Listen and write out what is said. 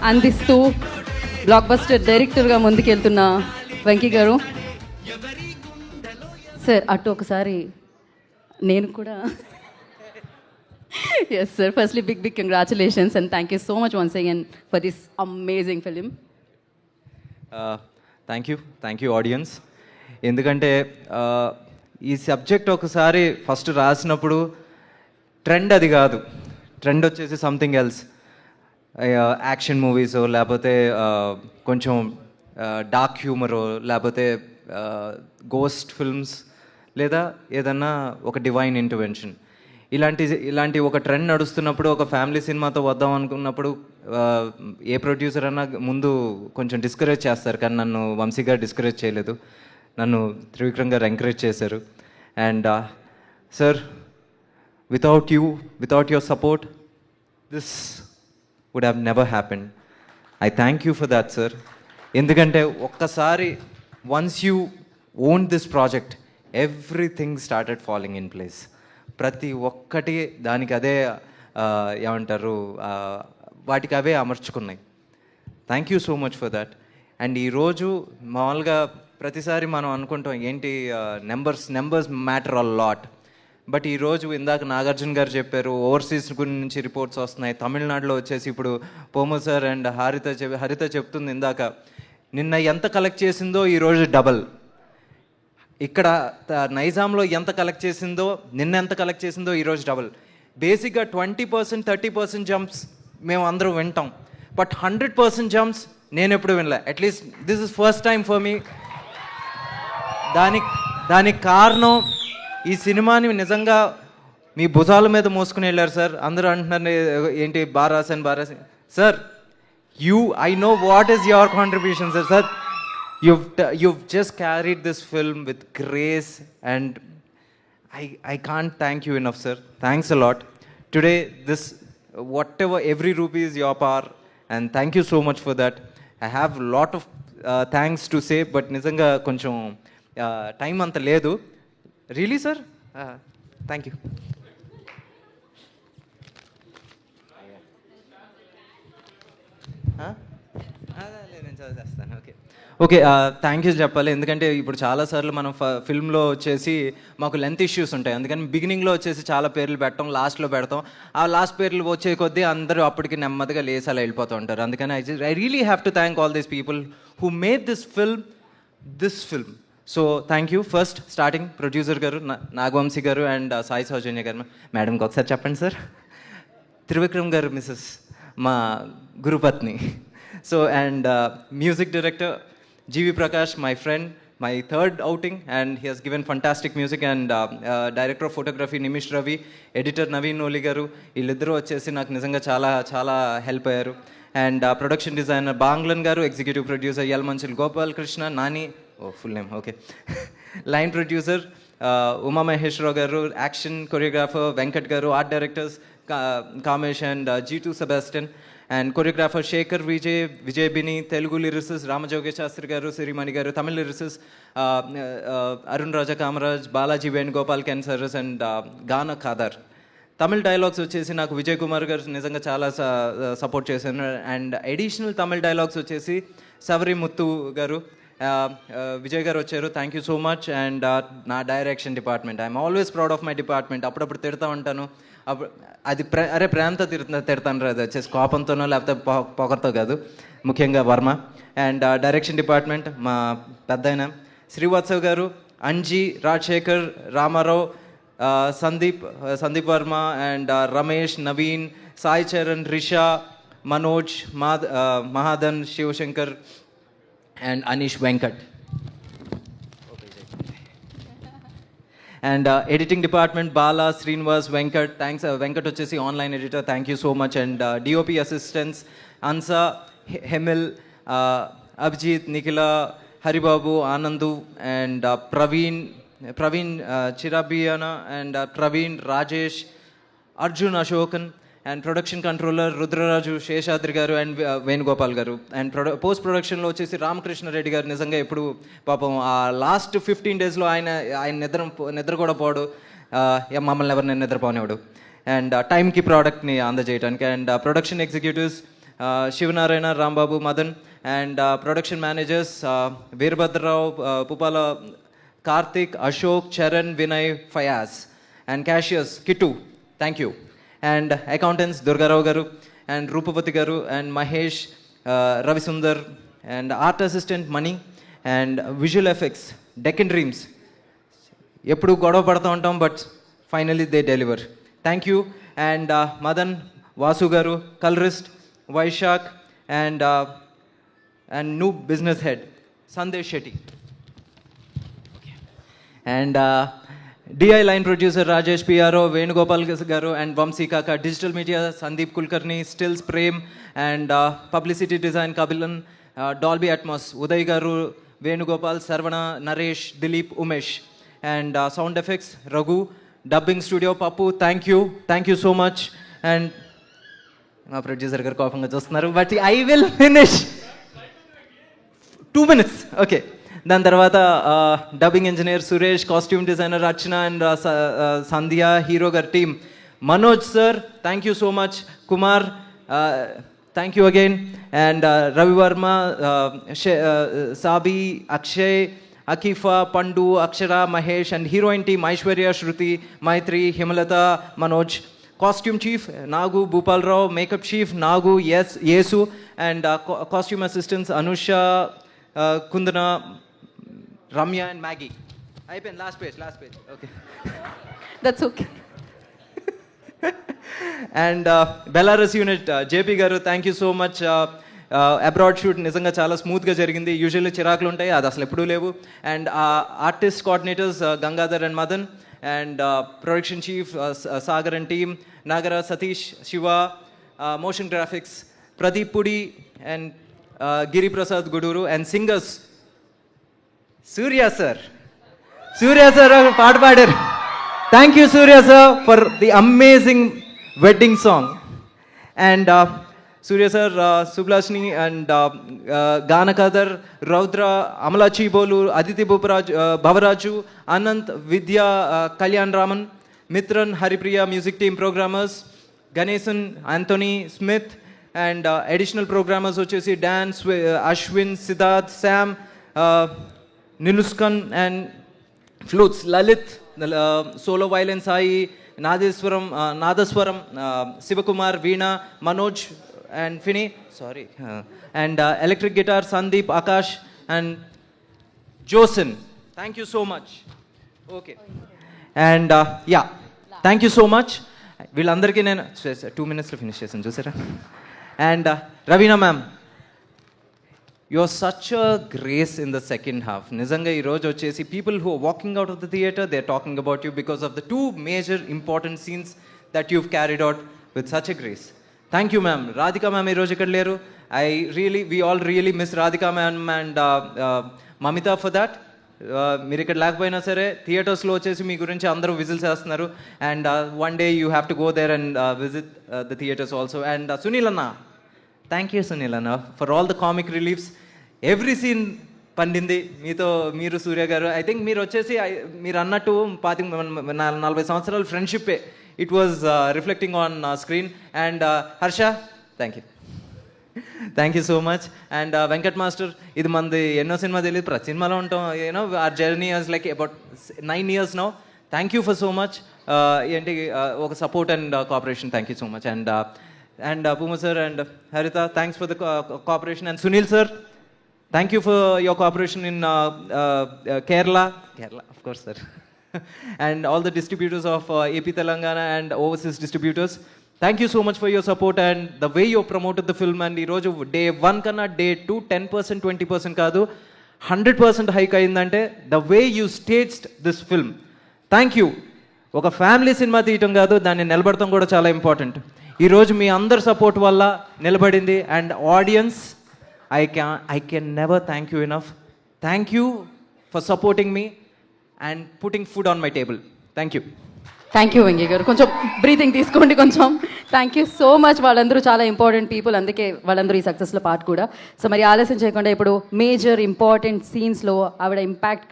అందిస్తూ block buster డైరెక్టర్గా ముందుకెళ్తున్న వెంకీ గారు. సార్ అటు ఒకసారి నేను కూడా. Yes sir, firstly big congratulations and thank you so much once again for this amazing film. Thank you audience. ఎందుకంటే ఈ సబ్జెక్ట్ ఒకసారి ఫస్ట్ రాసినప్పుడు ట్రెండ్ అది కాదు, ట్రెండ్ వచ్చేసి సంథింగ్ ఎల్స్, యాక్షన్ మూవీస్ లేకపోతే కొంచెం డార్క్ హ్యూమరో లేకపోతే గోస్ట్ ఫిల్మ్స్ లేదా ఏదన్నా ఒక డివైన్ ఇంటర్వెన్షన్ ఇలాంటి ఒక ట్రెండ్ నడుస్తున్నప్పుడు ఒక ఫ్యామిలీ సినిమాతో వద్దాం అనుకున్నప్పుడు ఏ ప్రొడ్యూసర్ అన్నా ముందు కొంచెం డిస్కరేజ్ చేస్తారు, కానీ నన్ను వంశీ గారు డిస్కరేజ్ చేయలేదు, నన్ను త్రివిక్రమ్ గారు ఎంకరేజ్ చేశారు. And sir, without your support, this would have never happened. I thank you for that, sir. ఎందుకంటే ఒక్కసారి once you owned this project, everything started falling in place. ప్రతి ఒక్కటి దానికి అదే ఏమంటారు, వాటికి అవే అమర్చుకున్నాయి. Thank you so much for that. And ఈరోజు మామూలుగా ప్రతిసారి మనం అనుకుంటాం ఏంటి numbers matter a lot, but ఈరోజు ఇందాక నాగార్జున గారు చెప్పారు ఓవర్సీస్ గురించి రిపోర్ట్స్ వస్తున్నాయి. తమిళనాడులో వచ్చేసి ఇప్పుడు పోము సార్ అండ్ హరిత చెప్తుంది ఇందాక, నిన్న ఎంత కలెక్ట్ చేసిందో ఈరోజు డబల్. ఇక్కడ నైజాంలో ఎంత కలెక్ట్ చేసిందో నిన్న ఎంత కలెక్ట్ చేసిందో ఈరోజు డబల్. బేసిక్గా 20% 30% జంప్స్ మేము అందరూ వింటాం, బట్ 100% జంప్స్ నేను ఎప్పుడు వినలే. At least this is first time for me. దానికి కారణం ఈ సినిమాని నిజంగా మీ భుజాల మీద మోసుకుని వెళ్ళారు సార్. అందరూ అంటున్నారు ఏంటి బారాసన్ sir, I know what is your contribution sir. You've just carried this film with grace and I can't thank you enough, sir. Thanks a lot. Today, every rupee is your power and thank you so much for that. I have a lot of thanks to say, but nizanga koncham time anta ledu. Really, sir? Thank you. Okay, thank you చెప్పాలి. ఎందుకంటే ఇప్పుడు చాలాసార్లు మనం ఫిల్మ్లో వచ్చేసి మాకు length issues ఉంటాయి, అందుకని బిగినింగ్లో వచ్చేసి చాలా పేర్లు పెట్టడం, లాస్ట్లో పెడతాం. ఆ లాస్ట్ పేర్లు వచ్చే కొద్దీ అందరూ అప్పటికి నెమ్మదిగా లేసాలా వెళ్ళిపోతూ ఉంటారు. అందుకని I really have to thank all these people who made this film. So thank you. First starting producer గారు నాగవంశీ గారు అండ్ సాయి సౌజన్య గారు. మేడంకి ఒకసారి చెప్పండి సార్. త్రివిక్రమ్ గారు మిస్సెస్ మా గురుపత్ని. So and music director GV Prakash, my friend, my third outing, and he has given fantastic music. And director of photography Nimish Ravi, editor Naveen Noli garu, వీళ్ళిద్దరూ వచ్చేసి నాకు నిజంగా చాలా చాలా హెల్ప్ అయ్యారు. అండ్ ప్రొడక్షన్ డిజైనర్ బాంగ్లన్ గారు, executive producer Yalamanchil Gopal Krishna Nani, full name okay, line producer Uma Maheshwararao గారు, action choreographer Venkat గారు, art directors Kamesh and G2 Sebastian, and choreographer Shekhar Vijay Bini, Telugu lyricist Ramajogesh Sastry గారు, సిరిమణి గారు, తమిళ లిరిసిస్ట్ అరుణ్ రాజా కామరాజ్, బాలాజీ వేణుగోపాల్ కెన్సర్స్ and Gana Khadar. Tamil dialogues వచ్చేసి నాకు విజయ్ కుమార్ గారు నిజంగా చాలా సపోర్ట్ చేశాను. అండ్ అడిషనల్ తమిళ డైలాగ్స్ వచ్చేసి సవరి ముత్తు గారు, విజయ్ గారు వచ్చారు. Thank you so much. And నా direction department, I'm always proud of my department. అప్పుడప్పుడు తిడతా ఉంటాను, అది ప్రేమతో తిడతాను రా, అది వచ్చేసి కోపంతోనో లేకపోతే పొగర్తో కాదు, ముఖ్యంగా వర్మ. అండ్ డైరెక్షన్ డిపార్ట్మెంట్ మా పెద్దాయన శ్రీవాత్సవ్ గారు, Anji, Rajasekhar, Ramarao, Sandeep Varma and Ramesh, Naveen, Sai Charan, Risha, Manoj, Mahadan, Shivashankar and Anish Venkat. And editing department Bala, Srinivas, Venkat. Thanks. Venkat వచ్చేసి online editor, thank you so much. And DOP assistants Ansa, Hemil, Abhijit, Nikhila, Haribabu, Anandu and Praveen Chirabiyana and Praveen, Rajesh, Arjun, Ashokan. And production controller Rudraraju, Seshadri గారు అండ్ వేణుగోపాల్ గారు. అండ్ పోస్ట్ ప్రొడక్షన్లో వచ్చేసి రామకృష్ణారెడ్డి గారు. నిజంగా ఎప్పుడు పాపం ఆ లాస్ట్ 15 daysలో ఆయన నిద్ర కూడా పోడు, మమ్మల్ని ఎవరిని నిద్రపోనివాడు. అండ్ టైంకి ప్రోడక్ట్ని అందజేయడానికి. And production executives Shivanarayana, Rambabu, Madan, and production managers Veerabhadrarao, Pupala Karthik, Ashok, Charan, Vinay, Fayaz, and cashiers Kittu, thank you, and accountants Durgarao గారు అండ్ రూపవతి గారు and Mahesh, Ravisundar, and art assistant Mani, and visual effects Deccan dreams. ఎప్పుడు గొడవ పడుతూ ఉంటాం, but finally they deliver. Thank you. And Madan, Vasu గారు, colourist Vaishakh, and new business head Sandesh Shetty, and DI line producer Rajesh PRO, Venugopal గారు, and Vamsi Kaka, digital media Sandeep Kulkarni, stills Prem, and publicity design Kapilan, Dolby Atmos Uday గారు, Venugopal, Sharvana, Naresh, Dileep, Umesh, and sound effects Raghu, dubbing studio Pappu, thank you so much. And మా producer గారు కోపంగా చూస్తున్నారు, but I will finish 2 minutes. Okay, దాని తర్వాత dubbing engineer Suresh, costume designer Archana, and Sandhya, hero గారి team, Manoj sir, thank you so much, Kumar, thank you again, and Ravivarma, Sabi, Akshay, Akifa, Pandu, Akshara, Mahesh, and heroine team Aishwarya, Shruti, Maitri, Himalata, Manoj, costume chief Nagu, Bhupalarao, makeup chief Nagu, Yesu, and costume assistants Anusha, Kundana, Ramya, and Maggie. అయిపోయింది, last page. Okay, that's okay. And Belarus unit JP గారు, thank you so much. Abroad shoot నిజంగా చాలా స్మూత్గా జరిగింది. Usually చిరాకులు ఉంటాయి, అది అసలు ఎప్పుడూ లేవు. And artist coordinators Gangadhar and Madan, and production chief Sagar and team, Nagara, Satish, Shiva, motion graphics Pradeep Pudi, and Giriprasad Guduru, and singers Surya sir పాట పాడారు. Thank you Surya sir for the amazing wedding song. And Surya sir, Sublashini, and Ganakadar, Raudra, Amala Chibolu, Aditi Bhavaraju, Anant, Vidya, Kalyan Raman, Mitran, Haripriya, music team programmers, Ganesan, Anthony, Smith, and additional programmers వచ్చేసి డాన్స్, Ashwin, Siddharth, Sam, Niluskan, and flutes Lalith, solo violin Sai, nadaswaram Shivakumar, veena, Manoj, and Phini, and electric guitar Sandeep, Akash, and Joson. Thank you so much. Okay, and thank you so much. వీళ్ళందరికీ నేను 2 minutesలో finish చేశాను, చూసారా. And Raveena ma'am, you're such a grace in the second half. నిజంగా ఈరోజు వచ్చేసి people who are walking out of the theatre, they're talking about you because of the 2 major important scenes that you've carried out with such a grace. Thank you ma'am. Radhika ma'am ఈరోజు ఇక్కడ లేరు. We all really miss Radhika ma'am and Mamita for that. మీరు ఇక్కడ లేకపోయినా సరే థియేటర్స్లో వచ్చేసి మీ గురించి అందరూ విజిల్స్ వేస్తున్నారు. And one day you have to go there and visit the theatres also. And Sunil అన్న, థ్యాంక్ యూ సునీల్ అన్న for all the comic reliefs. Every scene పండింది మీతో, మీరు సూర్య గారు. ఐ థింక్ మీరు వచ్చేసి మీరు అన్నట్టు 40 సంవత్సరాల ఫ్రెండ్షిప్పే. It was reflecting on screen. And Harsha, thank you, thank you so much. And Venkat master, ఇది మనది ఎన్నో సినిమా తెలియదు, ప్రతి సినిమాలో ఉంటాం. You know our journey was like about 9 years now. Thank you for so much. ఏంటి ఒక support and cooperation. Thank you so much. And Pooma sir and Haritha, thanks for the cooperation. And Sunil sir, thank you for your cooperation in Kerala, of course sir. And all the distributors of AP Telangana and overseas distributors, thank you so much for your support and the way you promoted the film. And ee roju day 1 kanna day 2 10% 20% kaadu 100% hike ayindante the way you staged this film. Thank you. ఒక family cinema తీయటం కాదు, దాన్ని నిలబడటం కూడా చాలా important. ఈరోజు మీ అందరి support వల్ల నిలబడింది. And audience, I can never thank you enough. Thank you for supporting me and putting food on my table. Thank you. Thank you Venkaiah గారు. కొంచెం బ్రీతింగ్ తీసుకోండి కొంచెం. Thank you so much. వాళ్ళందరూ చాలా ఇంపార్టెంట్ పీపుల్, అందుకే వాళ్ళందరూ ఈ సక్సెస్లో పార్ట్ కూడా. సో మరి ఆలస్యం చేయకుండా ఇప్పుడు మేజర్ ఇంపార్టెంట్ సీన్స్లో ఆవిడ ఇంపాక్ట్ క్రియేట్